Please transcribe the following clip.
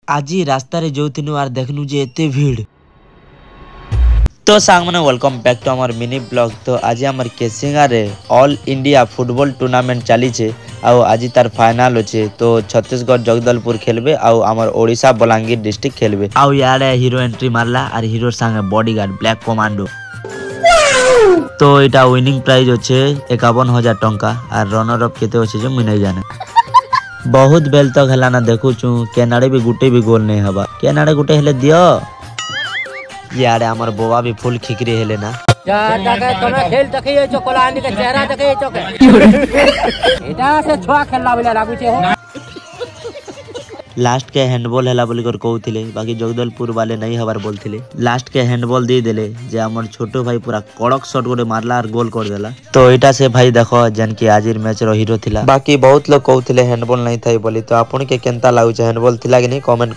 आज रास्तार जाऊनु आर देखनु जे एते भीड़। तो सांग मैंने वेलकम बैक टू आमर मिनी ब्लॉग। तो आज आमर केसिंगा रे ऑल इंडिया फुटबॉल टूर्नामेंट चली छे आउ आज तार फाइनल अच्छे। तो छत्तीसगढ़ जगदलपुर खेलबे आउ आमर ओडिशा बलांगीर डिस्ट्रिक्ट खेलबे। आउ यार हीरो एंट्री मारला और हीरो संगे बॉडीगार्ड ब्लैक कमांडो। तो इटा विनिंग प्राइज अच्छे 51,000 टंका और रनर अप केते अच्छे जो मुई नहीं जाने। बहुत बेल तक है ना देखुचु केनाडे भी गुटे भी गोल नहीं हवा। केनाडे गुटे हेले दियो यार आमर बोबा भी फुल खिकरी हेले ना। तमे खेल देखिए चोकोलानी के चेहरा देखिए चोके एटा से छुआ खेलला बेला लागु छे हो। लास्ट के हैंडबॉल हैला बोली कर कहउथिले बाकी जगदलपुर वाले नहीं हबार बोलथिले। लास्ट के हैंडबॉल दे देले जे हमर छोटो भाई पूरा कड़क शॉट गोटे मारला और गोल कर देला। तो एटा से भाई देखो जन की आजिर मैच रो हीरो थिला। बाकी बहुत लोग कहउथिले हैंडबॉल नहीं थाई बोली। तो आपन के केनता लागु छे हैंडबॉल थिला कि नहीं कमेंट